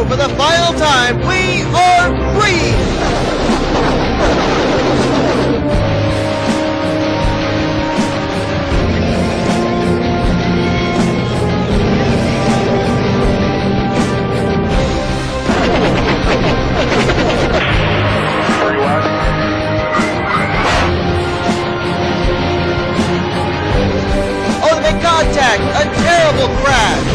2 for the final time. We are free! Ultimate contact! A terrible crash!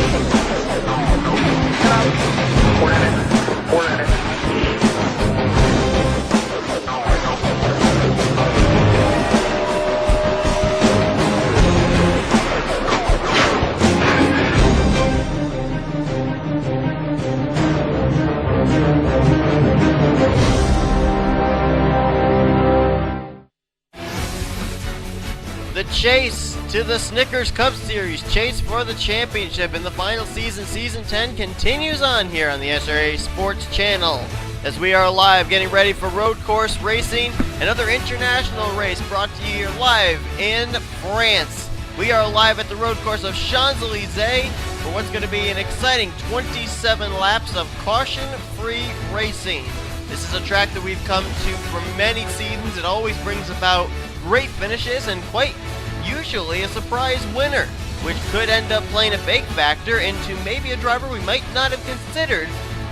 The chase to the Snickers Cup Series, chase for the championship in the final season, Season 10, continues on here on the SRA Sports Channel. As we are live getting ready for road course racing, another international race brought to you here live in France. We are live at the road course of Champs Elysees for what's going to be an exciting 27 laps of caution-free racing. This is a track that we've come to for many seasons. It always brings about great finishes and quite usually a surprise winner, which could end up playing a big factor into maybe a driver we might not have considered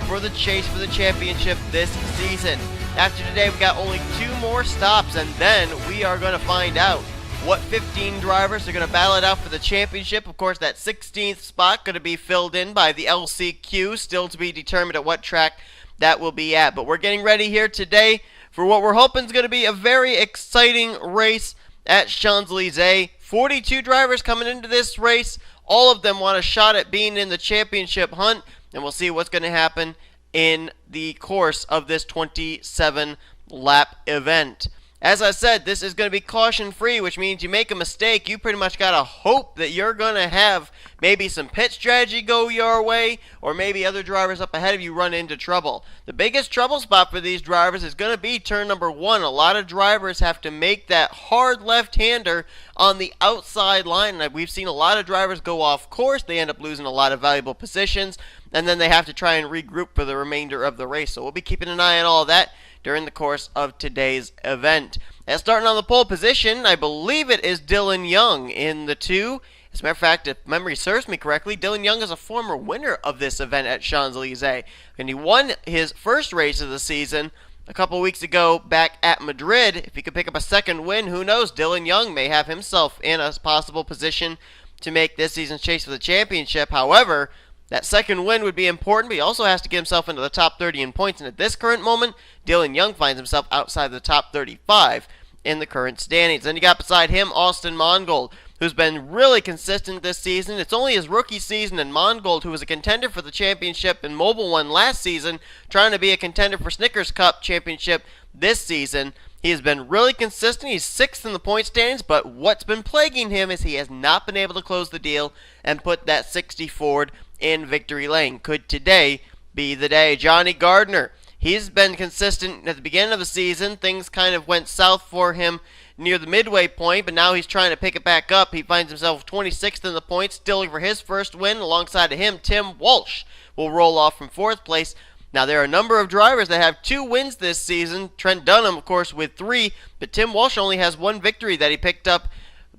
for the chase for the championship this season. After today, we got only 2 more stops, and then we are going to find out what 15 drivers are going to battle it out for the championship. Of course, that 16th spot going to be filled in by the LCQ, still to be determined at what track that will be at. But we're getting ready here today for what we're hoping is going to be a very exciting race at Champs Elysees. 42 drivers coming into this race. All of them want a shot at being in the championship hunt, and we'll see what's going to happen in the course of this 27-lap event. As I said, this is going to be caution-free, which means you make a mistake, you pretty much got to hope that you're going to have maybe some pit strategy go your way, or maybe other drivers up ahead of you run into trouble. The biggest trouble spot for these drivers is going to be turn number 1. A lot of drivers have to make that hard left-hander on the outside line, and we've seen a lot of drivers go off course. They end up losing a lot of valuable positions, and then they have to try and regroup for the remainder of the race. So we'll be keeping an eye on all of that during the course of today's event. And starting on the pole position, I believe it is Dylan Young in the 2. As a matter of fact, if memory serves me correctly, Dylan Young is a former winner of this event at Champs Elysees, and he won his first race of the season a couple weeks ago back at Madrid. If he could pick up a second win, who knows? Dylan Young may have himself in a possible position to make this season's chase for the championship. However, that second win would be important, but he also has to get himself into the top 30 in points. And at this current moment, Dylan Young finds himself outside the top 35 in the current standings. Then you got beside him Austin Mongold, who's been really consistent this season. It's only his rookie season, and Mongold, who was a contender for the championship in Mobile One last season, trying to be a contender for Snickers Cup championship this season. He has been really consistent. He's 6th in the point standings, but what's been plaguing him is he has not been able to close the deal and put that 60 forward in victory lane. Could today be the day? Johnny Gardner, he's been consistent at the beginning of the season. Things kind of went south for him near the midway point, but now he's trying to pick it back up. He finds himself 26th in the points, still for his first win. Alongside of him, Tim Walsh will roll off from 4th place. Now, there are a number of drivers that have 2 wins this season. Trent Dunham, of course, with 3, but Tim Walsh only has 1 victory that he picked up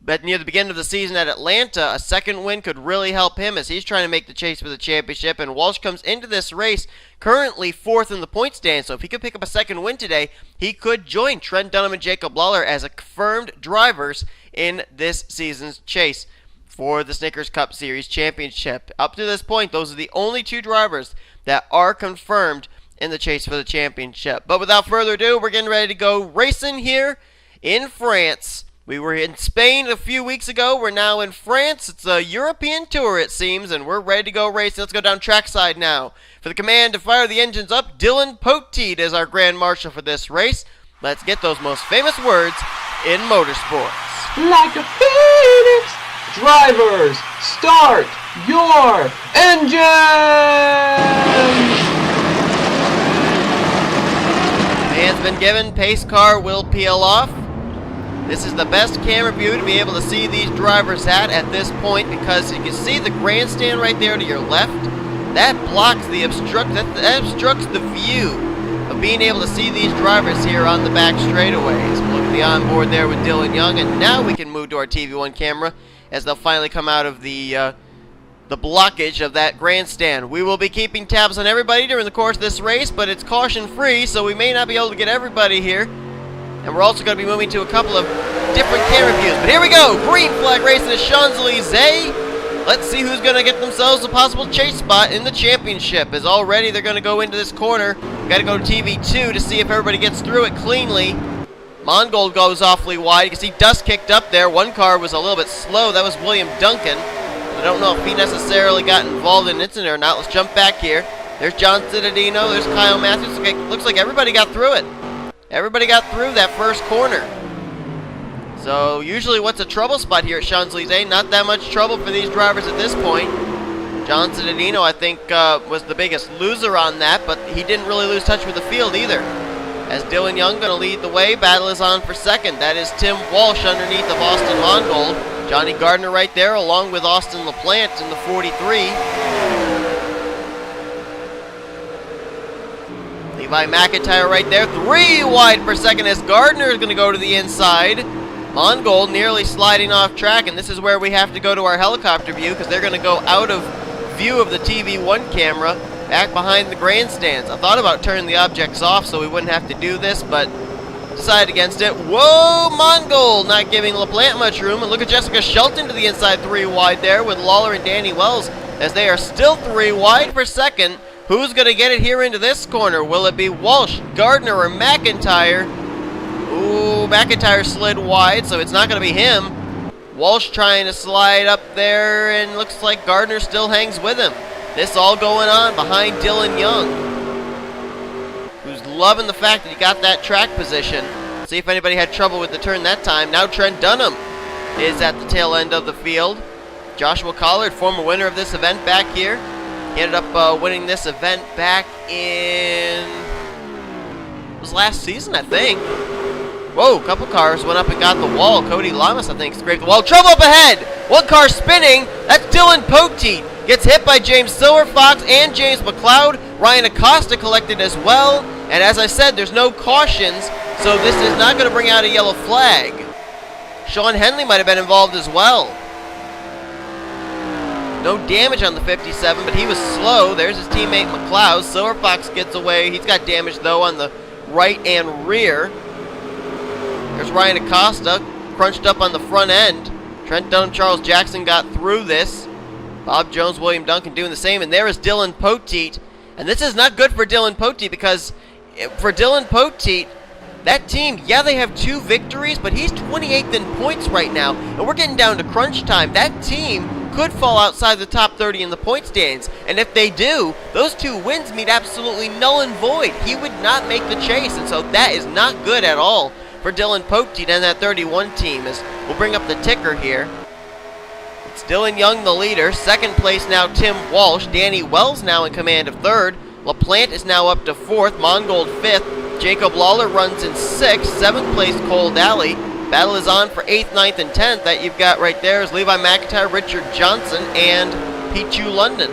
but near the beginning of the season at Atlanta. A second win could really help him as he's trying to make the chase for the championship, and Walsh comes into this race currently 4th in the point stand, so if he could pick up a second win today, he could join Trent Dunham and Jacob Lawler as confirmed drivers in this season's chase for the Snickers Cup Series Championship. Up to this point, those are the only 2 drivers that are confirmed in the chase for the championship. But without further ado, we're getting ready to go racing here in France. We were in Spain a few weeks ago. We're now in France. It's a European tour, it seems, and we're ready to go racing. Let's go down trackside now. For the command to fire the engines up, Dylan Poteet is our Grand Marshal for this race. Let's get those most famous words in motorsports. Like a phoenix, drivers, start your engines! Command's been given. Pace car will peel off. This is the best camera view to be able to see these drivers at this point, because you can see the grandstand right there to your left. that blocks the that obstructs the view of being able to see these drivers here on the back straightaways. Look at the onboard there with Dylan Young, and now we can move to our TV1 camera as they'll finally come out of the blockage of that grandstand. We will be keeping tabs on everybody during the course of this race, but it's caution-free, so we may not be able to get everybody here. And we're also going to be moving to a couple of different camera views. But here we go! Green flag racing at Champs Elysees. Let's see who's going to get themselves a possible chase spot in the championship. As already they're going to go into this corner. Got to go to TV2 to see if everybody gets through it cleanly. Mongold goes awfully wide. You can see dust kicked up there. One car was a little bit slow. That was William Duncan. I don't know if he necessarily got involved in an incident or not. Let's jump back here. There's John Cittadino. There's Kyle Matthews. Okay, looks like everybody got through it. Everybody got through that first corner. So usually what's a trouble spot here at Champs Elysees? Not that much trouble for these drivers at this point. John Cittadino, I think, was the biggest loser on that, but he didn't really lose touch with the field either. As Dylan Young going to lead the way, battle is on for second. That is Tim Walsh underneath of Austin Mongold. Johnny Gardner right there along with Austin LaPlante in the 43. Levi McIntyre right there, 3 wide per second as Gardner is going to go to the inside. Mongold nearly sliding off track, and this is where we have to go to our helicopter view because they're going to go out of view of the TV1 camera back behind the grandstands. I thought about turning the objects off so we wouldn't have to do this, but decided against it. Whoa, Mongold not giving LaPlante much room, and look at Jessica Shelton to the inside 3 wide there with Lawler and Danny Wells as they are still 3 wide per second. Who's going to get it here into this corner? Will it be Walsh, Gardner, or McIntyre? Ooh, McIntyre slid wide, so it's not going to be him. Walsh trying to slide up there, and looks like Gardner still hangs with him. This all going on behind Dylan Young, who's loving the fact that he got that track position. See if anybody had trouble with the turn that time. Now Trent Dunham is at the tail end of the field. Joshua Collard, former winner of this event, back here. He ended up winning this event back in... it was last season, I think. Whoa, a couple cars went up and got the wall. Cody Lamas, I think, scraped the wall. Trouble up ahead! One car spinning. That's Dylan Poteet. Gets hit by James Silverfox and James McLeod. Ryan Acosta collected as well. And as I said, there's no cautions, so this is not going to bring out a yellow flag. Sean Henley might have been involved as well. No damage on the 57, but he was slow. There's his teammate McLeod. Silverfox gets away. He's got damage, though, on the right and rear. There's Ryan Acosta, crunched up on the front end. Trent Dunham, Charles Jackson got through this. Bob Jones, William Duncan doing the same. And there is Dylan Poteet. And this is not good for Dylan Poteet because for Dylan Poteet, that team, yeah, they have 2 victories, but he's 28th in points right now. And we're getting down to crunch time. That team could fall outside the top 30 in the point standings. And if they do, those 2 wins mean absolutely null and void. He would not make the chase. And so that is not good at all for Dylan Poteet and that 31 team. As we'll bring up the ticker here. It's Dylan Young, the leader. Second place now, Tim Walsh. Danny Wells now in command of third. LaPlante is now up to 4th. Mongold 5th. Jacob Lawler runs in 6th. 7th place, Cole Daly. Battle is on for 8th, 9th, and 10th. That you've got right there is Levi McIntyre, Richard Johnson, and Pichu London.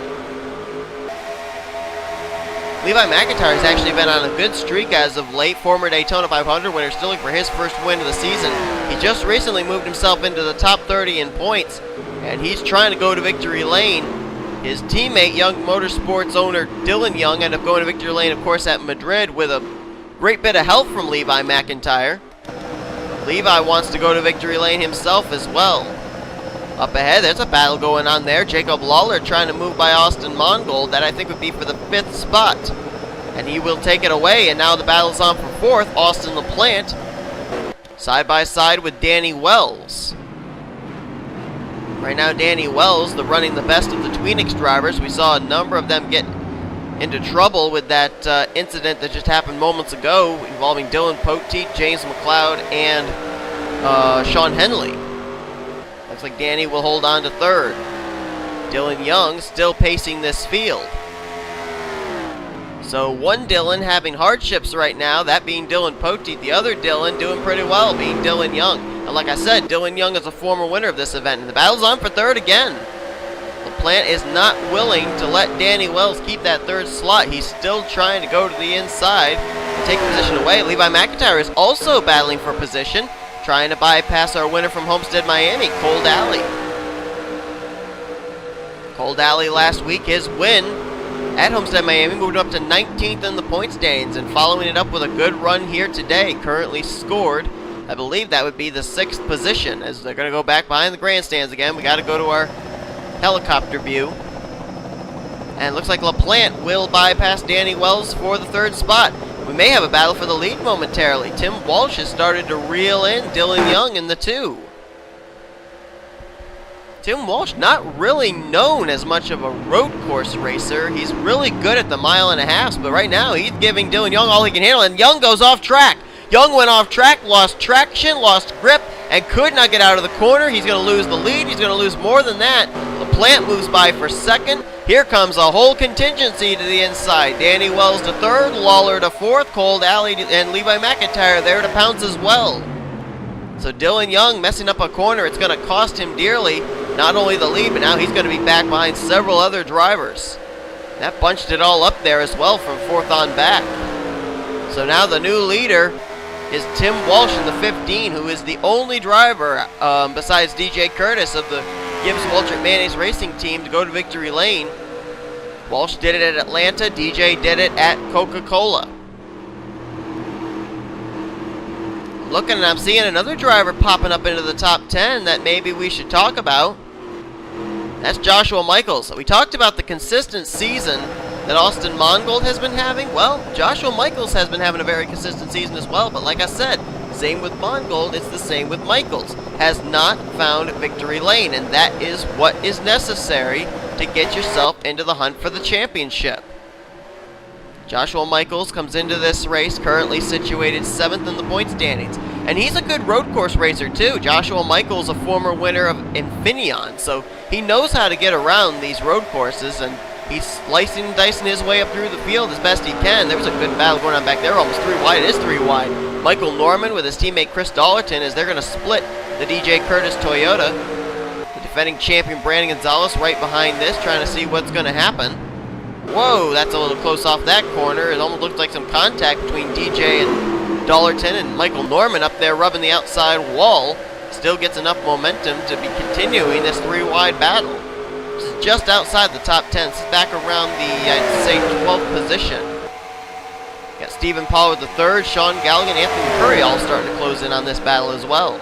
Levi McIntyre has actually been on a good streak as of late. Former Daytona 500 winner, still looking for his first win of the season. He just recently moved himself into the top 30 in points, and he's trying to go to victory lane. His teammate, Young Motorsports owner Dylan Young, ended up going to victory lane, of course, at Madrid with a great bit of help from Levi McIntyre. Levi wants to go to victory lane himself as well. Up ahead, there's a battle going on there. Jacob Lawler trying to move by Austin Mongold. That I think would be for the 5th spot. And he will take it away. And now the battle's on for 4th. Austin LaPlante side by side with Danny Wells. Right now, Danny Wells, running the best of the Tweenix drivers. We saw a number of them get into trouble with that incident that just happened moments ago involving Dylan Poteet, James McLeod, and Sean Henley. Looks like Danny will hold on to 3rd. Dylan Young still pacing this field. So one Dylan having hardships right now, that being Dylan Poteet. The other Dylan doing pretty well, being Dylan Young. And like I said, Dylan Young is a former winner of this event. And the battle's on for 3rd again. LaPlante is not willing to let Danny Wells keep that third slot. He's still trying to go to the inside and take position away. Levi McIntyre is also battling for position, trying to bypass our winner from Homestead, Miami, Cold Alley. Cold Alley last week, his win at Homestead, Miami, moved up to 19th in the point standings, and following it up with a good run here today, currently scored, I believe that would be the 6th position, as they're going to go back behind the grandstands again. We got to go to our helicopter view. And it looks like LaPlante will bypass Danny Wells for the 3rd spot. We may have a battle for the lead momentarily. Tim Walsh has started to reel in Dylan Young in the 2. Tim Walsh, not really known as much of a road course racer. He's really good at the 1.5 miles, but right now he's giving Dylan Young all he can handle, and Young goes off track. Young went off track, lost traction, lost grip, and could not get out of the corner. He's going to lose the lead. He's going to lose more than that. LaPlante moves by for 2nd. Here comes a whole contingency to the inside. Danny Wells to 3rd, Lawler to 4th, Cold Alley and Levi McIntyre there to pounce as well. So Dylan Young messing up a corner. It's going to cost him dearly. Not only the lead, but now he's going to be back behind several other drivers. That bunched it all up there as well from 4th on back. So now the new leader is Tim Walsh in the 15, who is the only driver besides DJ Curtis of the Gibbs Waltrip Mayonnaise Racing team to go to victory lane. Walsh did it at Atlanta, DJ did it at Coca-Cola. Looking, and I'm seeing another driver popping up into the top 10 that maybe we should talk about. That's Joshua Michaels. We talked about the consistent season that Austin Mongold has been having. Well, Joshua Michaels has been having a very consistent season as well, but like I said, same with Mongold, it's the same with Michaels. Has not found victory lane, and that is what is necessary to get yourself into the hunt for the championship. Joshua Michaels comes into this race currently situated 7th in the point standings, and he's a good road course racer too. Joshua Michaels, a former winner of Infineon, so he knows how to get around these road courses, and he's slicing and dicing his way up through the field as best he can. There was a good battle going on back there, almost 3 wide. It is 3 wide. Michael Norman with his teammate Chris Dollerton as they're going to split the DJ Curtis Toyota. The defending champion Brandon Gonzalez right behind this, trying to see what's going to happen. Whoa, that's a little close off that corner. It almost looked like some contact between DJ and Dollerton, and Michael Norman up there rubbing the outside wall. Still gets enough momentum to be continuing this 3 wide battle. This is just outside the top 10. This is back around the, I'd say, 12th position. Got Stephen Pollard the 3rd, Sean Galligan, Anthony Curry all starting to close in on this battle as well.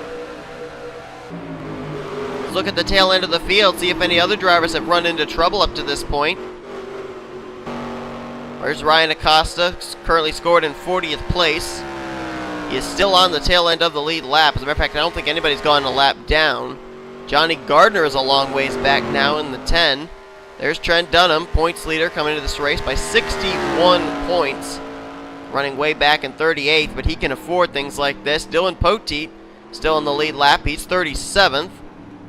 Let's look at the tail end of the field, see if any other drivers have run into trouble up to this point. There's Ryan Acosta, currently scored in 40th place. He is still on the tail end of the lead lap. As a matter of fact, I don't think anybody's gone a lap down. Johnny Gardner is a long ways back now in the 10. There's Trent Dunham, points leader, coming into this race by 61 points. Running way back in 38th, but he can afford things like this. Dylan Poteet still in the lead lap. He's 37th.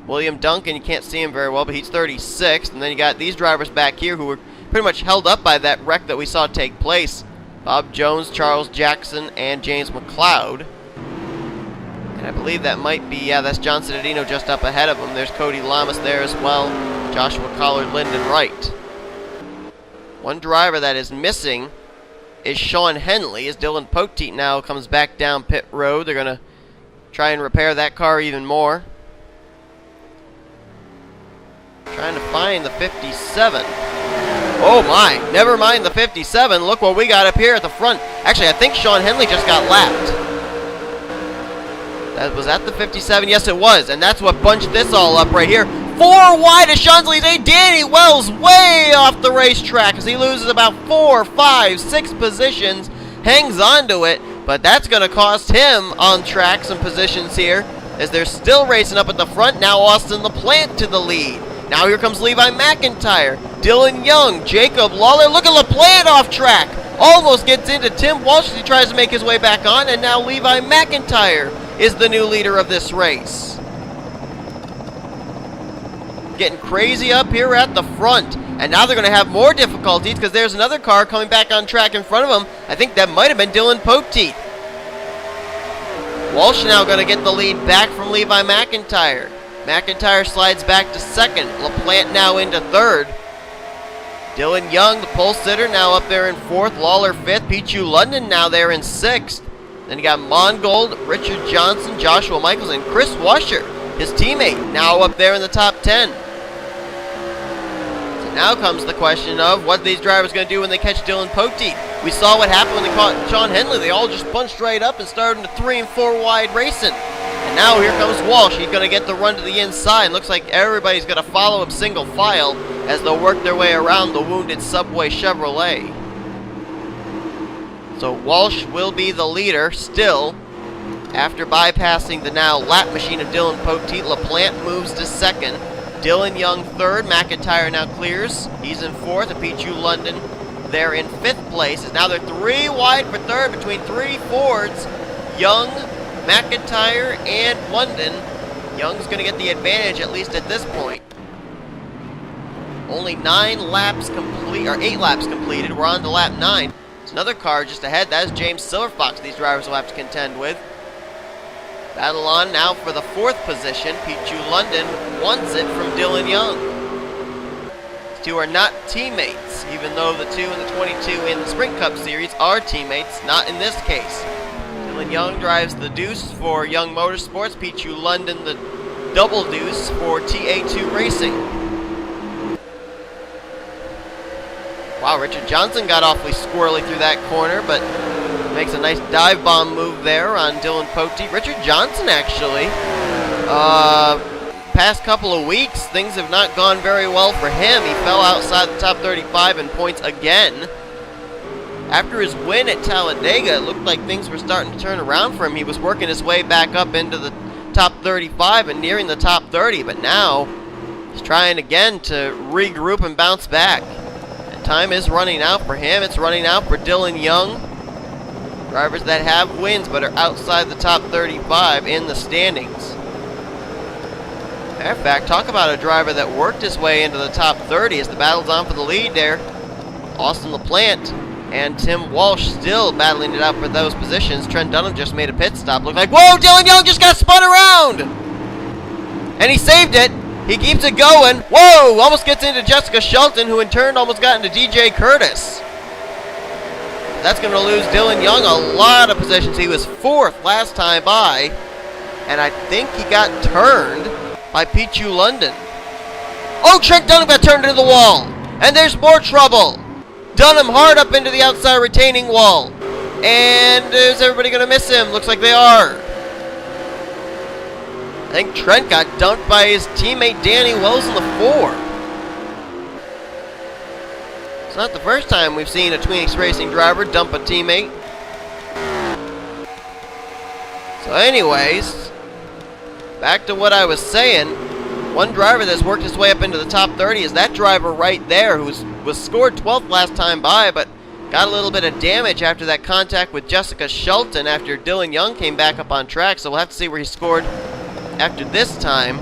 William Duncan, you can't see him very well, but he's 36th. And then you got these drivers back here who were pretty much held up by that wreck that we saw take place. Bob Jones, Charles Jackson, and James McLeod. And I believe that might be, yeah, that's John Cittadino just up ahead of him. There's Cody Lamas there as well. Joshua Collard, Lyndon Wright. One driver that is missing is Sean Henley, as Dylan Poteet now comes back down pit road. They're going to try and repair that car even more. Trying to find the 57. Oh my, never mind the 57. Look what we got up here at the front. Actually, I think Sean Henley just got lapped. Was that the 57? Yes, it was. And that's what bunched this all up right here. 4 wide of Champs Elysees. Danny Wells way off the racetrack as he loses about 4, 5, 6 positions. Hangs on to it, but that's going to cost him on track some positions here as they're still racing up at the front. Now Austin LaPlante to the lead. Now here comes Levi McIntyre, Dylan Young, Jacob Lawler. Look at LaPlante off track. Almost gets into Tim Walsh as he tries to make his way back on. And now Levi McIntyre is the new leader of this race. Getting crazy up here at the front. And now they're going to have more difficulties because there's another car coming back on track in front of them. I think that might have been Dylan Poteet. Walsh now going to get the lead back from Levi McIntyre. McIntyre slides back to second. LaPlante now into third. Dylan Young, the pole sitter, now up there in fourth. Lawler fifth. Pichu London now there in sixth. Then you got Mongold, Richard Johnson, Joshua Michaels, and Chris Washer, his teammate, now up there in the top 10. So now comes the question of what these drivers going to do when they catch Dylan Poteet. We saw what happened when they caught Sean Henley. They all just punched right up and started into 3 and 4 wide racing. And now here comes Walsh. He's going to get the run to the inside. Looks like everybody's going to follow him single file as they'll work their way around the wounded Subway Chevrolet. So Walsh will be the leader still. After bypassing the now lap machine of Dylan Poteet, LaPlante moves to second. Dylan Young third. McIntyre now clears. He's in fourth. And Pichu London there in fifth place. Now they're 3 wide for third between 3 Fords. Young, McIntyre, and London. Young's going to get the advantage at least at this point. Only 9 laps complete, or 8 laps completed. We're on to lap 9. There's another car just ahead. That is James Silverfox these drivers will have to contend with. Battle on now for the 4th position. Pichu London wants it from Dylan Young. These two are not teammates, even though the 2 and the 22 in the Sprint Cup Series are teammates. Not in this case. Dylan Young drives the deuce for Young Motorsports. Pichu London the double deuce for TA2 Racing. Wow, Richard Johnson got awfully squirrely through that corner, but makes a nice dive bomb move there on Dylan Poteet. Richard Johnson, actually, past couple of weeks, things have not gone very well for him. He fell outside the top 35 in points again. After his win at Talladega, it looked like things were starting to turn around for him. He was working his way back up into the top 35 and nearing the top 30, but now he's trying again to regroup and bounce back. Time is running out for him. It's running out for Dylan Young. Drivers that have wins but are outside the top 35 in the standings. Matter of fact, talk about a driver that worked his way into the top 30 as the battle's on for the lead there. Austin LaPlante and Tim Walsh still battling it out for those positions. Trent Dunham just made a pit stop. Looked like, whoa, Dylan Young just got spun around! And he saved it. He keeps it going. Whoa! Almost gets into Jessica Shelton, who in turn almost got into DJ Curtis. That's going to lose Dylan Young a lot of positions. He was 4th last time by, and I think he got turned by Pichu London. Oh, Trent Dunham got turned into the wall, and there's more trouble. Dunham hard up into the outside retaining wall, and is everybody going to miss him? Looks like they are. I think Trent got dumped by his teammate Danny Wells in the 4. It's not the first time we've seen a Tweenix Racing driver dump a teammate. So anyways, back to what I was saying. One driver that's worked his way up into the top 30 is that driver right there who was scored 12th last time by, but got a little bit of damage after that contact with Jessica Shelton after Dylan Young came back up on track, so we'll have to see where he scored after this time.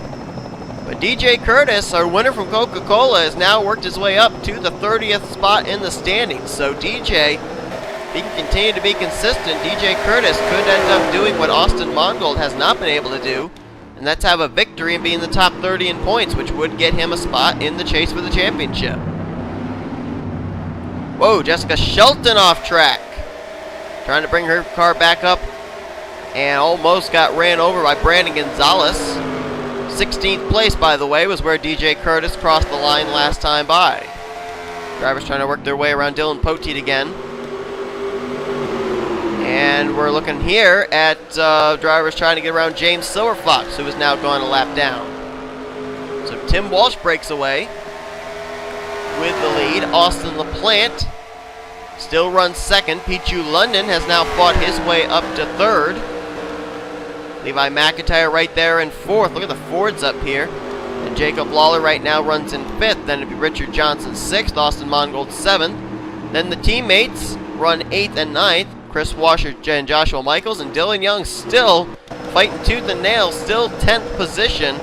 But DJ Curtis, our winner from Coca-Cola, has now worked his way up to the 30th spot in the standings. So DJ, if he can continue to be consistent, DJ Curtis could end up doing what Austin Mongold has not been able to do, and that's have a victory and be in the top 30 in points, which would get him a spot in the chase for the championship. Whoa, Jessica Shelton off track. Trying to bring her car back up, and almost got ran over by Brandon Gonzalez. 16th place, by the way, was where DJ Curtis crossed the line last time by. Drivers trying to work their way around Dylan Poteet again. And we're looking here at drivers trying to get around James Silverfox, who is now going a lap down. So Tim Walsh breaks away with the lead. Austin LaPlante still runs second. Pichu London has now fought his way up to third. Levi McIntyre right there in fourth. Look at the Fords up here. And Jacob Lawler right now runs in fifth. Then it'd be Richard Johnson sixth. Austin Mongold seventh. Then the teammates run eighth and ninth. Chris Washer and Joshua Michaels. And Dylan Young still fighting tooth and nail. Still 10th position.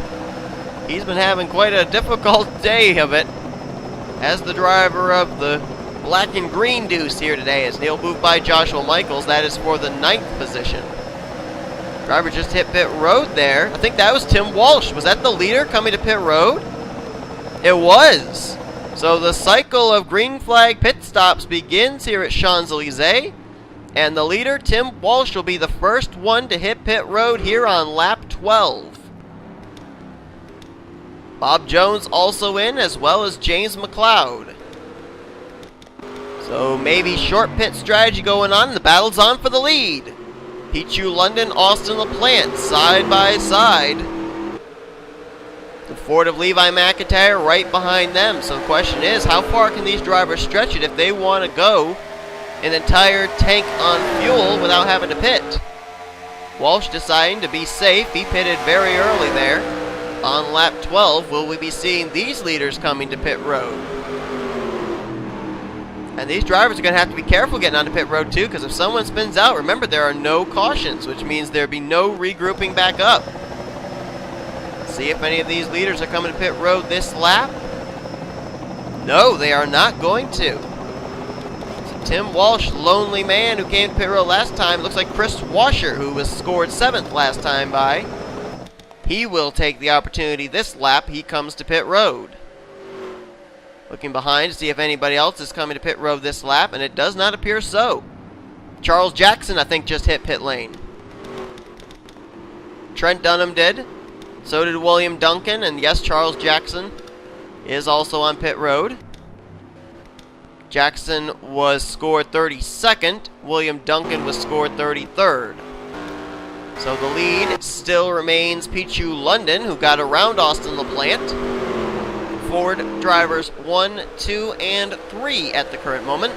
He's been having quite a difficult day of it as the driver of the black and green deuce here today, as he'll move by Joshua Michaels. That is for the 9th position. Driver just hit pit road there. I think that was Tim Walsh. Was that the leader coming to pit road? It was. So the cycle of green flag pit stops begins here at Champs Elysees. And the leader, Tim Walsh, will be the first one to hit pit road here on lap 12. Bob Jones also in, as well as James McLeod. So maybe short pit strategy going on. The battle's on for the lead. Pichu London, Austin LaPlante, side by side. The Ford of Levi McIntyre right behind them. So the question is, how far can these drivers stretch it if they want to go an entire tank on fuel without having to pit? Walsh deciding to be safe. He pitted very early there. On lap 12, will we be seeing these leaders coming to pit road? And these drivers are going to have to be careful getting onto pit road too, because if someone spins out, remember there are no cautions, which means there'll be no regrouping back up. See if any of these leaders are coming to pit road this lap. No, they are not going to. So Tim Walsh, lonely man who came to pit road last time. Looks like Chris Washer, who was scored 7th last time by. He will take the opportunity this lap. He comes to pit road. Looking behind to see if anybody else is coming to pit road this lap, and it does not appear so. Charles Jackson, I think, just hit pit lane. Trent Dunham did. So did William Duncan, and yes, Charles Jackson is also on pit road. Jackson was scored 32nd. William Duncan was scored 33rd. So the lead still remains Pichu London, who got around Austin LaPlante. Ford drivers 1, 2, and 3 at the current moment.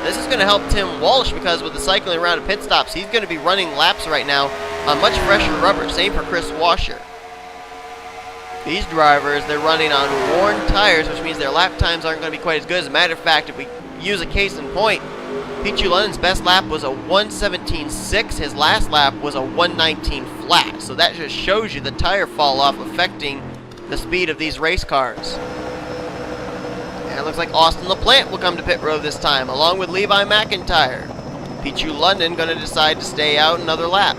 This is going to help Tim Walsh because with the cycling around of pit stops, he's going to be running laps right now on much fresher rubber. Same for Chris Washer. These drivers, they're running on worn tires, which means their lap times aren't going to be quite as good. As a matter of fact, if we use a case in point, Pichu London's best lap was a 1:17.6. His last lap was a 1:19 flat. So that just shows you the tire fall off affecting the speed of these race cars. And it looks like Austin LaPlante will come to pit road this time, along with Levi McIntyre. Pichu London going to decide to stay out another lap.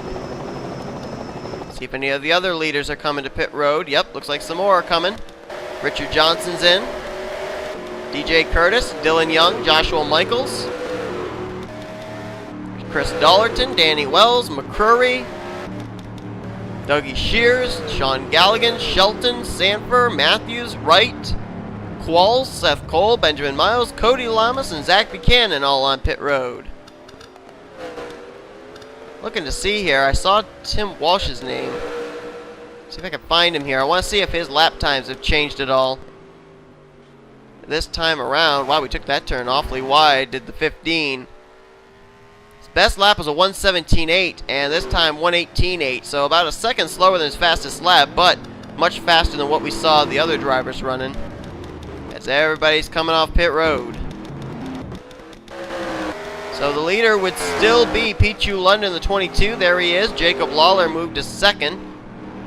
See if any of the other leaders are coming to pit road. Yep, looks like some more are coming. Richard Johnson's in. DJ Curtis, Dylan Young, Joshua Michaels, Chris Dollerton, Danny Wells, McCrory, Dougie Shears, Sean Galligan, Shelton, Sanford, Matthews, Wright, Qualls, Seth Cole, Benjamin Miles, Cody Lamas, and Zach Buchanan all on pit road. Looking to see here, I saw Tim Walsh's name. See if I can find him here. I want to see if his lap times have changed at all. This time around, wow, we took that turn awfully wide, did the 15. Best lap was a 1:17.8, and this time 1:18.8, so about a second slower than his fastest lap, but much faster than what we saw the other drivers running, as everybody's coming off pit road. So the leader would still be Pichu London, the 22. There he is. Jacob Lawler moved to 2nd.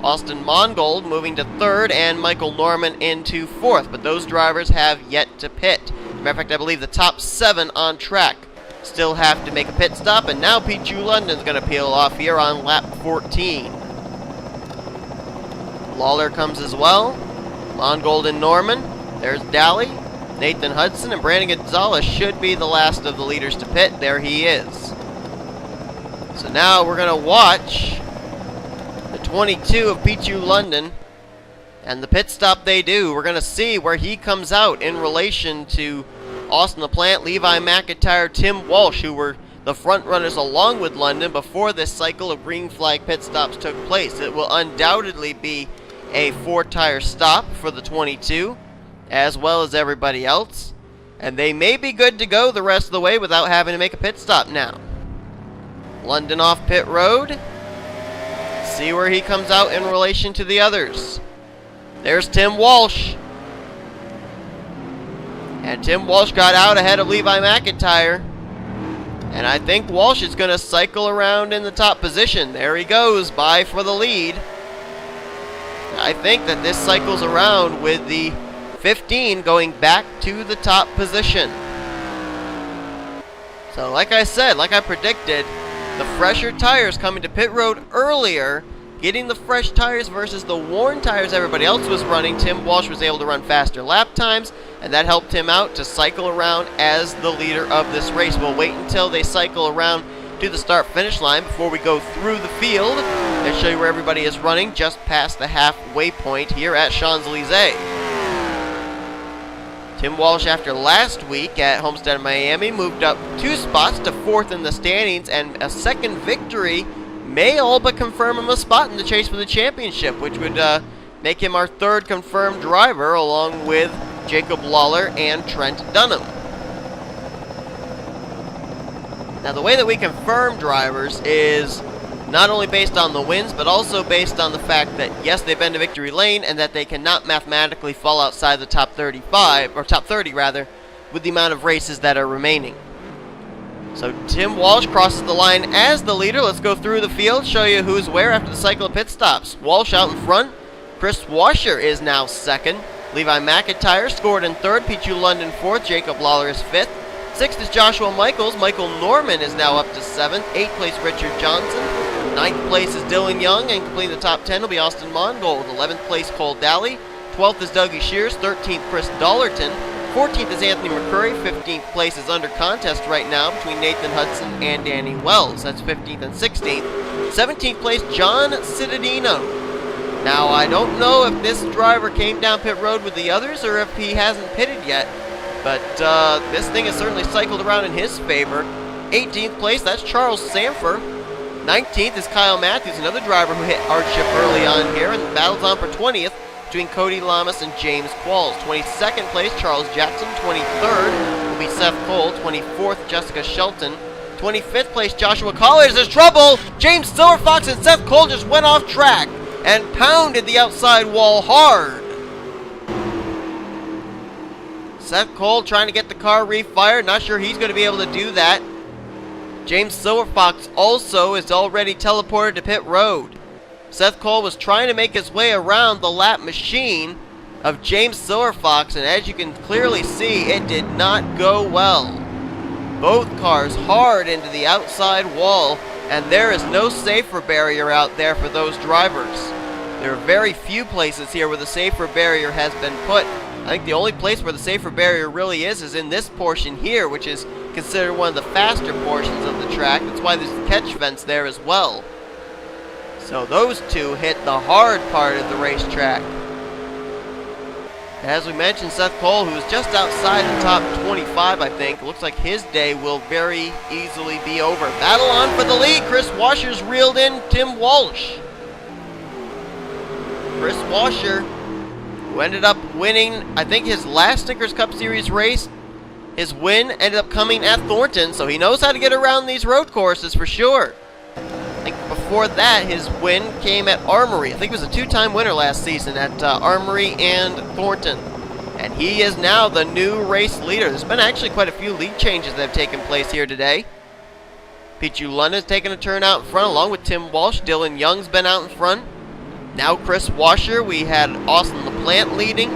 Austin Mongold moving to 3rd, and Michael Norman into 4th, but those drivers have yet to pit. As a matter of fact, I believe the top 7 on track still have to make a pit stop, and now Pichu London's going to peel off here on lap 14. Lawler comes as well. Mongold and Norman. There's Daly, Nathan Hudson, and Brandon Gonzalez should be the last of the leaders to pit. There he is. So now we're going to watch the 22 of Pichu London and the pit stop they do. We're going to see where he comes out in relation to Austin LaPlante, Levi McIntyre, Tim Walsh, who were the front runners along with London before this cycle of green flag pit stops took place. It will undoubtedly be a 4-tire stop for the 22, as well as everybody else, and they may be good to go the rest of the way without having to make a pit stop now. London off pit road. See where he comes out in relation to the others. There's Tim Walsh. And Tim Walsh got out ahead of Levi McIntyre. And I think Walsh is going to cycle around in the top position. There he goes, by for the lead. I think that this cycles around with the 15 going back to the top position. So like I said, like I predicted, the fresher tires coming to pit road earlier, getting the fresh tires versus the worn tires everybody else was running. Tim Walsh was able to run faster lap times, and that helped him out to cycle around as the leader of this race. We'll wait until they cycle around to the start-finish line before we go through the field and show you where everybody is running just past the halfway point here at Champs Elysees. Tim Walsh, after last week at Homestead, Miami, moved up 2 spots to 4th in the standings, and a second victory may all but confirm him a spot in the chase for the championship, which would make him our 3rd confirmed driver, along with Jacob Lawler and Trent Dunham. Now, the way that we confirm drivers is not only based on the wins, but also based on the fact that, yes, they've been to victory lane and that they cannot mathematically fall outside the top 35, or top 30 rather, with the amount of races that are remaining. So Tim Walsh crosses the line as the leader. Let's go through the field, show you who's where after the cycle of pit stops. Walsh out in front. Chris Washer is now 2nd. Levi McIntyre scored in 3rd. Pichu London 4th. Jacob Lawler is 5th. 6th is Joshua Michaels. Michael Norman is now up to 7th. 8th place Richard Johnson. 9th place is Dylan Young, and completing the top 10 will be Austin Mongold. 11th place Cole Daly. 12th is Dougie Shears. 13th Chris Dollerton. 14th is Anthony McCurry. 15th place is under contest right now between Nathan Hudson and Danny Wells. That's 15th and 16th. 17th place John Cittadino. Now, I don't know if this driver came down pit road with the others or if he hasn't pitted yet, but this thing has certainly cycled around in his favor. 18th place, that's Charles Sanford. 19th is Kyle Matthews, another driver who hit hardship early on here, and battles on for 20th between Cody Lamas and James Qualls. 22nd place, Charles Jackson. 23rd will be Seth Cole. 24th, Jessica Shelton. 25th place, Joshua Collins. There's trouble! James Silverfox and Seth Cole just went off track and pounded the outside wall hard. Seth Cole trying to get the car refired. Not sure he's going to be able to do that. James Silverfox also is already teleported to pit road. Seth Cole was trying to make his way around the lap machine of James Silverfox, and as you can clearly see, it did not go well. Both cars hard into the outside wall, and there is no safer barrier out there for those drivers. There are very few places here where the safer barrier has been put. I think the only place where the safer barrier really is in this portion here, which is considered one of the faster portions of the track. That's why there's catch vents there as well. So those two hit the hard part of the racetrack. As we mentioned, Seth Cole, who's just outside the top 25, I think, looks like his day will very easily be over. Battle on for the lead. Chris Washer's reeled in Tim Walsh. Chris Washer, who ended up winning, I think, his last Snickers Cup Series race. His win ended up coming at Thornton, so he knows how to get around these road courses for sure. I think before that, his win came at Armory. I think he was a 2-time winner last season at Armory and Thornton. And he is now the new race leader. There's been actually quite a few lead changes that have taken place here today. Pichu London's taken a turn out in front along with Tim Walsh. Dylan Young's been out in front. Now Chris Washer. We had Austin LaPlante leading.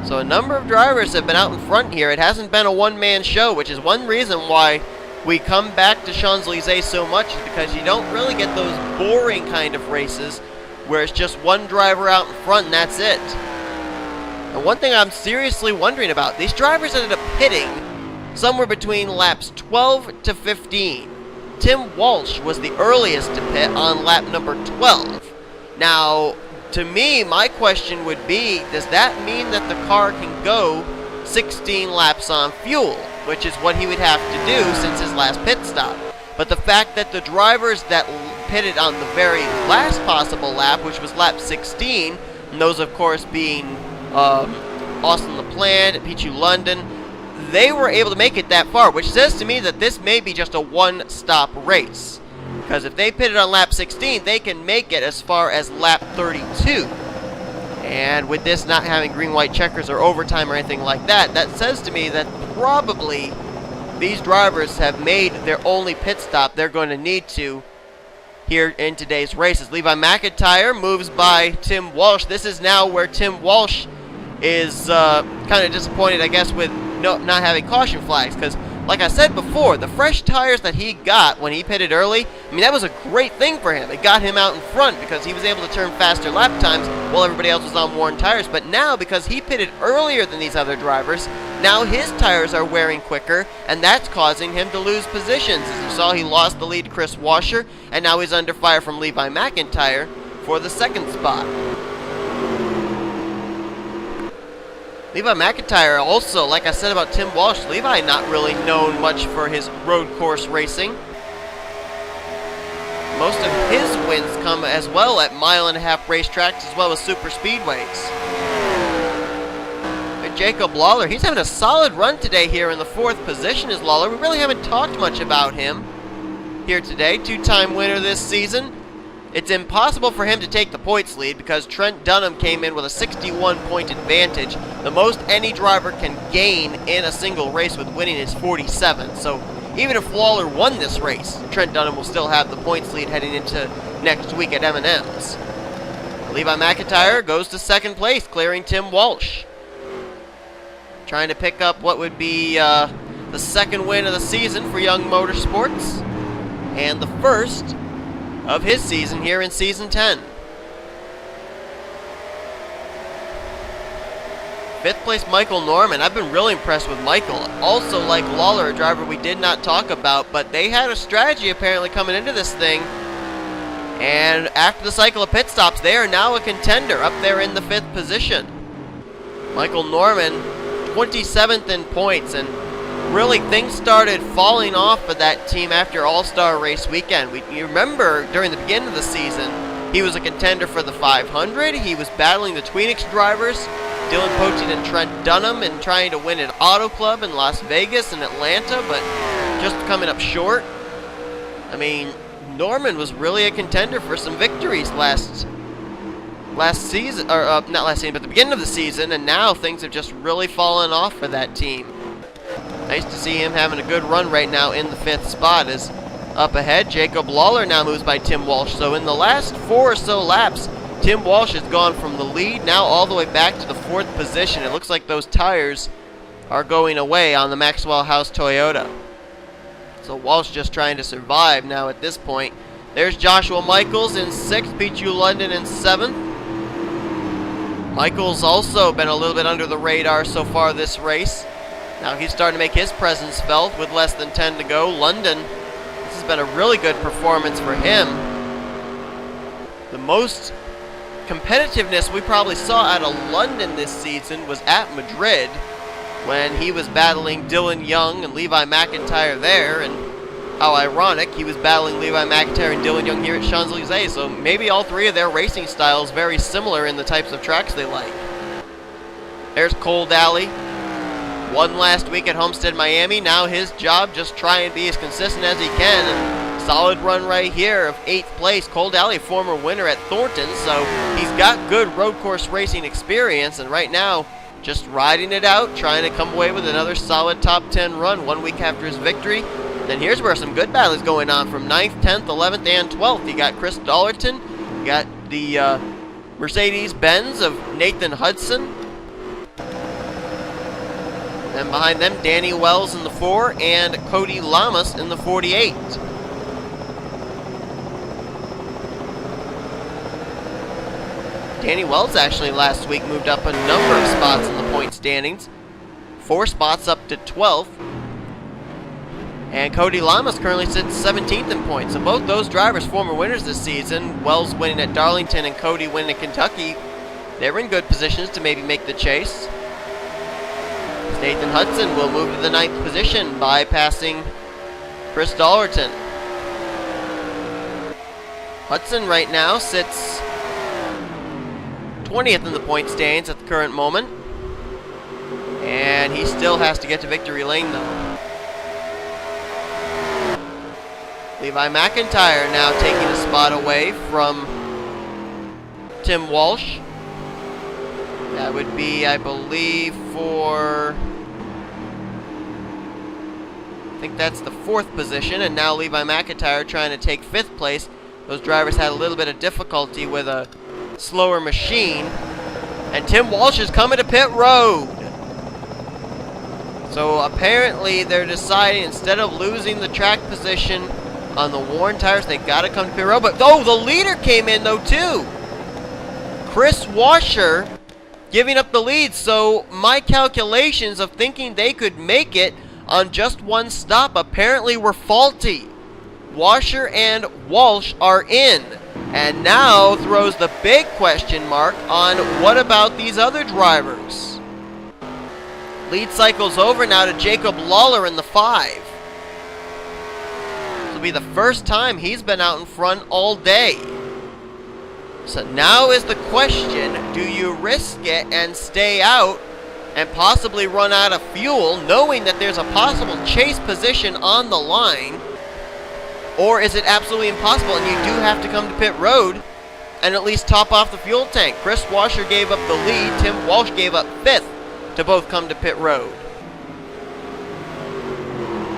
So a number of drivers have been out in front here. It hasn't been a one-man show, which is one reason why we come back to Champs Elysees so much, is because you don't really get those boring kind of races where it's just one driver out in front and that's it. And one thing I'm seriously wondering about, these drivers ended up pitting somewhere between laps 12 to 15. Tim Walsh was the earliest to pit on lap number 12. Now, to me, my question would be, does that mean that the car can go 16 laps on fuel, which is what he would have to do since his last pit stop? But the fact that the drivers that pitted on the very last possible lap, which was lap 16, and those of course being Austin LaPlante, Pichu London, they were able to make it that far, which says to me that this may be just a one-stop race. Because if they pitted on lap 16, they can make it as far as lap 32. And with this not having green-white checkers or overtime or anything like that, that says to me that probably these drivers have made their only pit stop they're going to need to here in today's races. Levi McIntyre moves by Tim Walsh. This is now where Tim Walsh is kind of disappointed, I guess, with not having caution flags, because like I said before, the fresh tires that he got when he pitted early, I mean, that was a great thing for him. It got him out in front because he was able to turn faster lap times while everybody else was on worn tires. But now, because he pitted earlier than these other drivers, now his tires are wearing quicker, and that's causing him to lose positions. As you saw, he lost the lead to Chris Washer, and now he's under fire from Levi McIntyre for the second spot. Levi McIntyre also, like I said about Tim Walsh, Levi not really known much for his road course racing. Most of his wins come as well at mile-and-a-half racetracks as well as super speedways. And Jacob Lawler, he's having a solid run today here in the 4th position as Lawler. We really haven't talked much about him here today. 2-time winner this season. It's impossible for him to take the points lead because Trent Dunham came in with a 61-point advantage. The most any driver can gain in a single race with winning is 47. So even if Lawler won this race, Trent Dunham will still have the points lead heading into next week at M&M's. Levi McIntyre goes to 2nd place, clearing Tim Walsh. Trying to pick up what would be the 2nd win of the season for Young Motorsports, and the 1st of his season here in Season 10. 5th place, Michael Norman. I've been really impressed with Michael. Also, like Lawler, a driver we did not talk about, but they had a strategy apparently coming into this thing. And after the cycle of pit stops, they are now a contender up there in the 5th position. Michael Norman, 27th in points, and really things started falling off for that team after All-Star Race weekend. You remember during the beginning of the season, he was a contender for the 500. He was battling the Tweenix drivers, Dylan Poteen and Trent Dunham, and trying to win an Auto Club in Las Vegas and Atlanta, but just coming up short. I mean, Norman was really a contender for some victories last season, or not last season, but the beginning of the season, and now things have just really fallen off for that team. Nice to see him having a good run right now in the 5th spot. As up ahead, Jacob Lawler now moves by Tim Walsh. So in the last 4 or so laps, Tim Walsh has gone from the lead now all the way back to the 4th position. It looks like those tires are going away on the Maxwell House Toyota. So Walsh just trying to survive now at this point. There's Joshua Michaels in 6th, Pichu London in 7th. Michaels also been a little bit under the radar so far this race. Now he's starting to make his presence felt with less than 10 to go. London, this has been a really good performance for him. The most competitiveness we probably saw out of London this season was at Madrid when he was battling Dylan Young and Levi McIntyre there, and how ironic, he was battling Levi McIntyre and Dylan Young here at Champs Elysees, so maybe all 3 of their racing styles very similar in the types of tracks they like. There's Cole Daly. Won last week at Homestead, Miami. Now his job, just try and be as consistent as he can. And solid run right here of 8th place. Cole Daly, former winner at Thornton, so he's got good road course racing experience. And right now, just riding it out, trying to come away with another solid top 10 run 1 week after his victory. Then here's where some good battles going on from 9th, 10th, 11th, and 12th. You got Chris Dollerton. You got the Mercedes-Benz of Nathan Hudson. And behind them, Danny Wells in the 4 and Cody Lamas in the 48. Danny Wells actually last week moved up a number of spots in the point standings. 4 spots up to 12th. And Cody Lamas currently sits 17th in points. So both those drivers, former winners this season, Wells winning at Darlington and Cody winning at Kentucky, they're in good positions to maybe make the chase. Nathan Hudson will move to the 9th position, bypassing Chris Dollerton. Hudson right now sits 20th in the point standings at the current moment. And he still has to get to victory lane though. Levi McIntyre now taking a spot away from Tim Walsh. That would be, I believe, for... I think that's the 4th position, and now Levi McIntyre trying to take 5th place. Those drivers had a little bit of difficulty with a slower machine. And Tim Walsh is coming to pit road. So apparently they're deciding, instead of losing the track position on the worn tires, they gotta come to pit road. But oh, the leader came in though too. Chris Washer giving up the lead. So my calculations of thinking they could make it on just one stop apparently were faulty. Washer and Walsh are in, and now throws the big question mark on what about these other drivers. Lead cycle's over now to Jacob Lawler in the 5. This will be the first time he's been out in front all day. So now is the question, do you risk it and stay out and possibly run out of fuel, knowing that there's a possible chase position on the line? Or is it absolutely impossible and you do have to come to pit road and at least top off the fuel tank? Chris Washer gave up the lead. Tim Walsh gave up 5th to both come to pit road.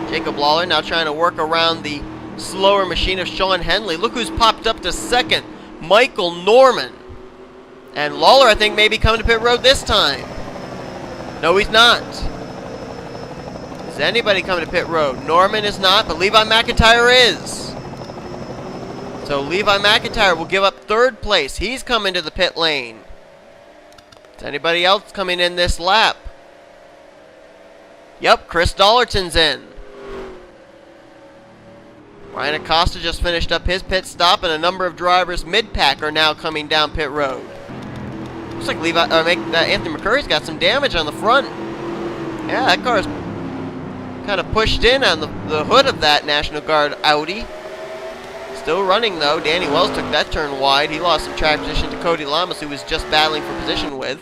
Jacob Lawler now trying to work around the slower machine of Sean Henley. Look who's popped up to 2nd. Michael Norman. And Lawler, I think, may be coming to pit road this time. No, he's not. Is anybody coming to pit road? Norman is not, but Levi McIntyre is. So Levi McIntyre will give up 3rd place. He's coming to the pit lane. Is anybody else coming in this lap? Yep, Chris Dollerton's in. Ryan Acosta just finished up his pit stop, and a number of drivers mid-pack are now coming down pit road. Looks like Anthony McCurry's got some damage on the front. Yeah, that car's kind of pushed in on the hood of that National Guard Audi. Still running though. Danny Wells took that turn wide. He lost some track position to Cody Lamas, who was just battling for position with.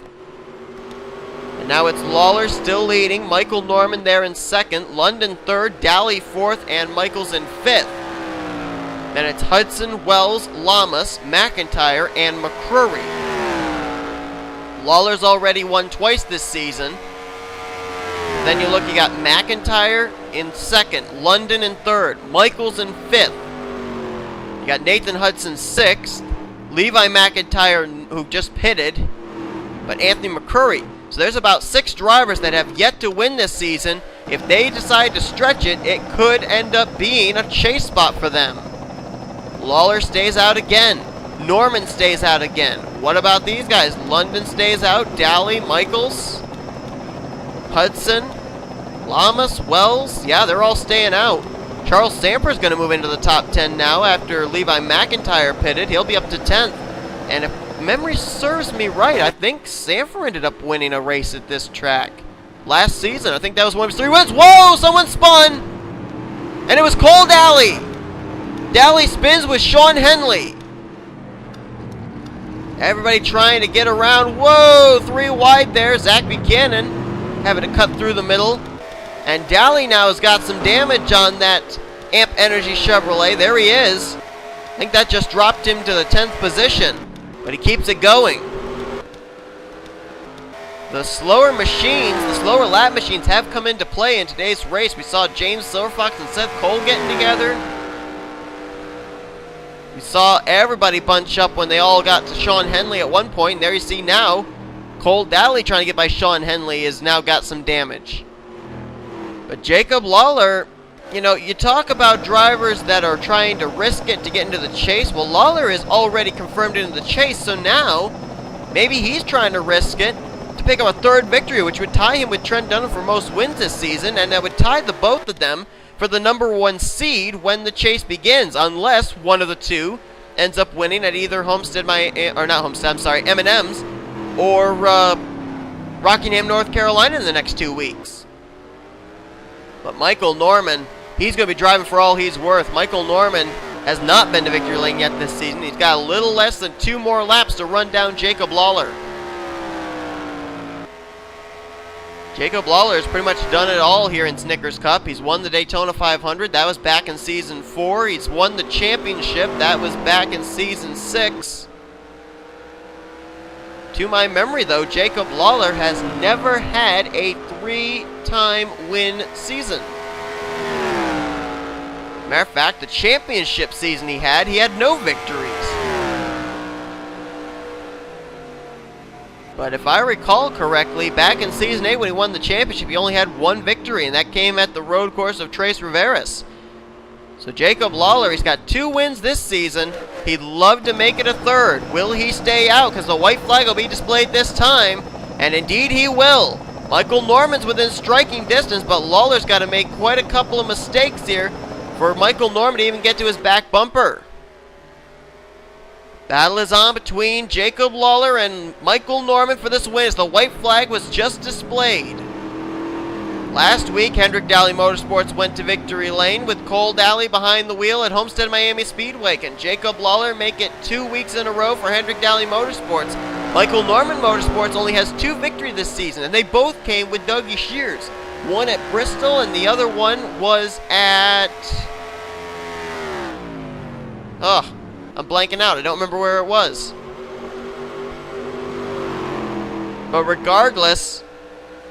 And now it's Lawler still leading. Michael Norman there in 2nd. London 3rd. Daly 4th. And Michaels in 5th. Then it's Hudson, Wells, Lamas, McIntyre, and McCrory. Lawler's already won twice this season. Then you look, you got McIntyre in 2nd, London in 3rd, Michaels in 5th. You got Nathan Hudson 6th, Levi McIntyre, who just pitted, but Anthony McCurry. So there's about 6 drivers that have yet to win this season. If they decide to stretch it, it could end up being a chase spot for them. Lawler stays out again. Norman stays out again. What about these guys? London stays out. Daly, Michaels, Hudson, Lamas, Wells. Yeah, they're all staying out. Charles Samper's going to move into the top 10 now after Levi McIntyre pitted. He'll be up to 10th. And if memory serves me right, I think Samper ended up winning a race at this track last season. I think that was one of his 3 wins. Whoa, someone spun! And it was Cole Daly. Daly spins with Sean Henley. Everybody trying to get around. Whoa, 3 wide there. Zach Buchanan having to cut through the middle. And Daly now has got some damage on that Amp Energy Chevrolet. There he is. I think that just dropped him to the 10th position. But he keeps it going. The slower machines, the slower lap machines have come into play in today's race. We saw James Silverfox and Seth Cole getting together. We saw everybody bunch up when they all got to Sean Henley at one point. There you see now, Cole Daly trying to get by Sean Henley has now got some damage. But Jacob Lawler, you know, you talk about drivers that are trying to risk it to get into the chase. Well, Lawler is already confirmed into the chase, so now maybe he's trying to risk it to pick up a 3rd victory, which would tie him with Trent Dunham for most wins this season, and that would tie the both of them for the number 1 seed when the chase begins, unless one of the two ends up winning at either M&M's or Rockingham, North Carolina in the next 2 weeks. But Michael Norman, he's going to be driving for all he's worth. Michael Norman has not been to victory lane yet this season. He's got a little less than 2 more laps to run down Jacob Lawler. Jacob Lawler has pretty much done it all here in Snickers Cup. He's won the Daytona 500. That was back in Season 4. He's won the championship. That was back in Season 6. To my memory, though, Jacob Lawler has never had a 3-time win season. Matter of fact, the championship season he had no victories. But if I recall correctly, back in Season 8 when he won the championship, he only had one victory, and that came at the road course of Tres Riveras. So Jacob Lawler, he's got 2 wins this season. He'd love to make it a third. Will he stay out? Because the white flag will be displayed this time, and indeed he will. Michael Norman's within striking distance, but Lawler's got to make quite a couple of mistakes here for Michael Norman to even get to his back bumper. Battle is on between Jacob Lawler and Michael Norman for this win as the white flag was just displayed. Last week, Hendrick Daly Motorsports went to victory lane with Cole Daly behind the wheel at Homestead Miami Speedway. Can Jacob Lawler make it 2 weeks in a row for Hendrick Daly Motorsports? Michael Norman Motorsports only has 2 victories this season, and they both came with Dougie Shears. One at Bristol, and the other one was at... I'm blanking out. I don't remember where it was. But regardless,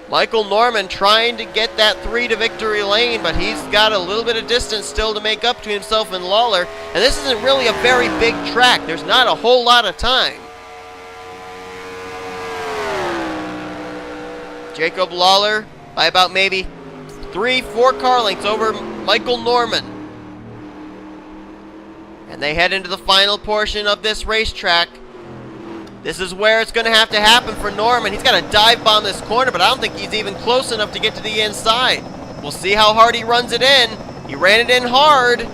Michael Norman trying to get that 3 to victory lane, but he's got a little bit of distance still to make up to himself and Lawler. And this isn't really a very big track. There's not a whole lot of time. Jacob Lawler by about maybe 3-4 car lengths over Michael Norman. And they head into the final portion of this racetrack. This is where it's going to have to happen for Norman. He's got to dive bomb this corner, but I don't think he's even close enough to get to the inside. We'll see how hard he runs it in. He ran it in hard,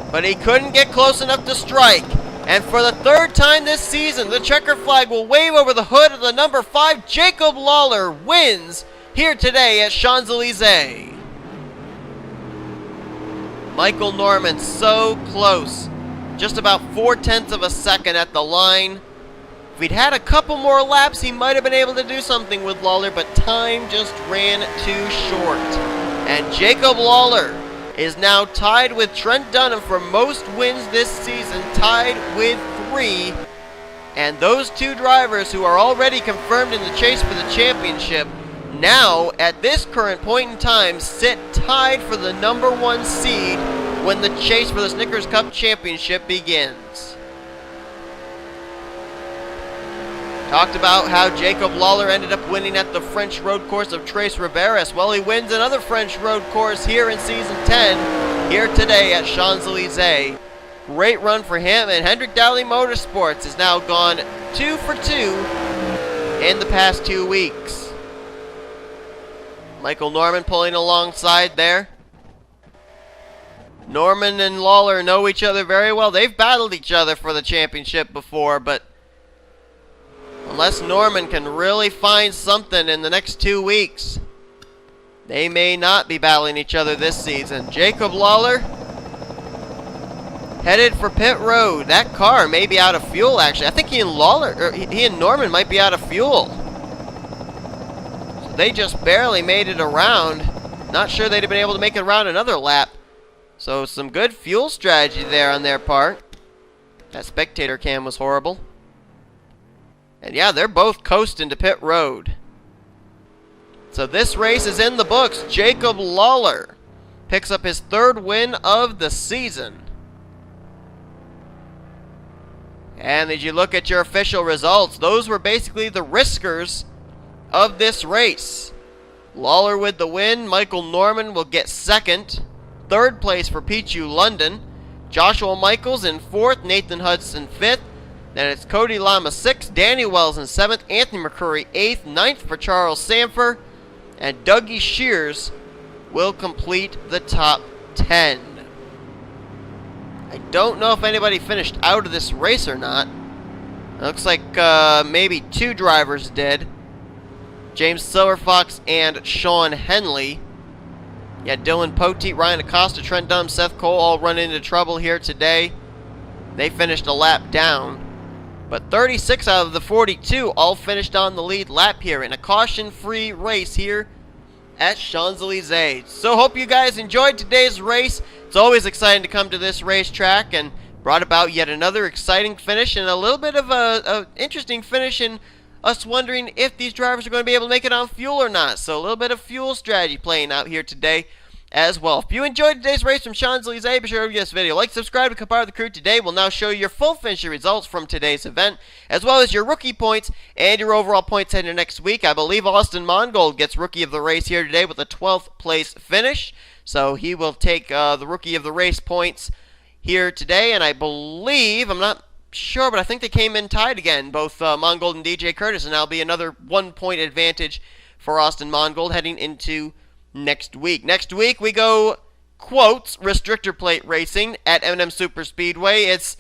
but he couldn't get close enough to strike. And for the 3rd time this season, the checker flag will wave over the hood of the number 5. Jacob Lawler wins here today at Champs Elysees. Michael Norman so close. Just about 0.4 of a second at the line. If he'd had a couple more laps, he might have been able to do something with Lawler, but time just ran too short. And Jacob Lawler is now tied with Trent Dunham for most wins this season, tied with 3. And those 2 drivers who are already confirmed in the chase for the championship now, at this current point in time, sit tied for the number 1 seed when the chase for the Snickers Cup Championship begins. Talked about how Jacob Lawler ended up winning at the French road course of Tres Riveras. Well, he wins another French road course here in Season 10, here today at Champs Elysees. Great run for him, and Hendrick Daly Motorsports has now gone 2 for 2 in the past 2 weeks. Michael Norman pulling alongside there. Norman and Lawler know each other very well. They've battled each other for the championship before, but unless Norman can really find something in the next 2 weeks, they may not be battling each other this season. Jacob Lawler headed for pit road. That car may be out of fuel, actually. I think he and Norman might be out of fuel. They just barely made it around. Not sure they'd have been able to make it around another lap. So some good fuel strategy there on their part. That spectator cam was horrible. And yeah, they're both coasting to pit road. So this race is in the books. Jacob Lawler picks up his 3rd win of the season. And as you look at your official results, those were basically the riskers of this race. Lawler with the win. Michael Norman will get 2nd. 3rd place for Pichu London. Joshua Michaels in 4th. Nathan Hudson 5th. Then it's Cody Lama 6th. Danny Wells in 7th. Anthony McCurry 8th. 9th for Charles Sanford. And Dougie Shears will complete the top 10. I don't know if anybody finished out of this race or not. It looks like maybe 2 drivers did. James Silverfox and Sean Henley. Yeah, Dylan Poteet, Ryan Acosta, Trent Dunham, Seth Cole all run into trouble here today. They finished a lap down. But 36 out of the 42 all finished on the lead lap here in a caution-free race here at Champs Elysees. So hope you guys enjoyed today's race. It's always exciting to come to this racetrack and brought about yet another exciting finish and a little bit of a interesting finish in us wondering if these drivers are going to be able to make it on fuel or not. So a little bit of fuel strategy playing out here today. as well. If you enjoyed today's race from Champs Elysees, be sure to give this video a like, subscribe, and become part of the crew. Today will now show you your full finisher results from today's event, as well as your rookie points and your overall points heading next week. I believe Austin Mongold gets rookie of the race here today with a 12th place finish, so he will take the rookie of the race points here today, and I believe, I'm not sure, but I think they came in tied again, both Mongold and DJ Curtis, and that'll be another 1 point advantage for Austin Mongold heading into next week. Next week we go, quotes, restrictor plate racing at M&M Super Speedway. It's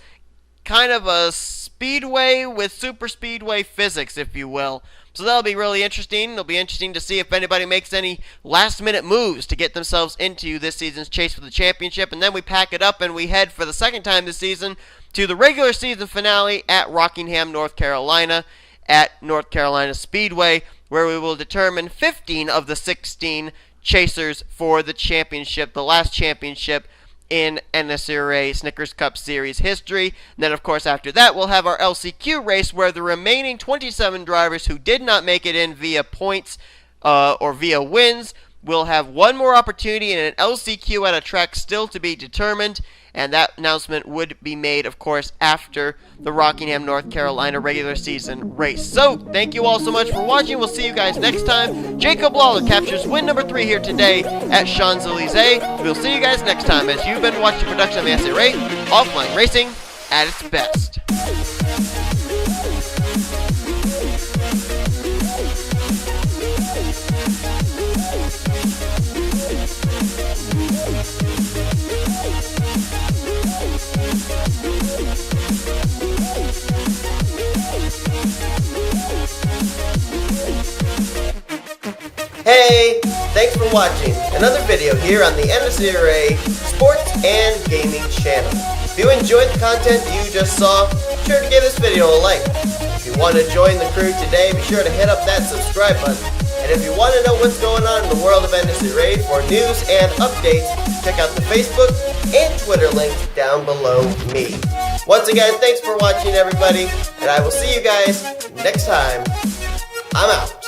kind of a speedway with super speedway physics, if you will. So that'll be really interesting. It'll be interesting to see if anybody makes any last-minute moves to get themselves into this season's chase for the championship. And then we pack it up and we head for the second time this season to the regular season finale at Rockingham, North Carolina, at North Carolina Speedway, where we will determine 15 of the 16 chasers for the championship, the last championship in NNSCRA Snickers Cup Series history. And then, of course, after that, we'll have our LCQ race where the remaining 27 drivers who did not make it in via points or via wins will have one more opportunity in an LCQ at a track still to be determined. And that announcement would be made, of course, after the Rockingham, North Carolina regular season race. So, thank you all so much for watching. We'll see you guys next time. Jacob Lawler captures win number 3 here today at Champs Elysees. We'll see you guys next time as you've been watching production of the NNSCRA Offline Racing at its best. Hey, thanks for watching another video here on the NNSCRA Sports and Gaming channel. If you enjoyed the content you just saw, be sure to give this video a like. If you want to join the crew today, be sure to hit up that subscribe button. And if you want to know what's going on in the world of NNSCRA for news and updates, check out the Facebook and Twitter links down below me. Once again, thanks for watching everybody, and I will see you guys next time. I'm out.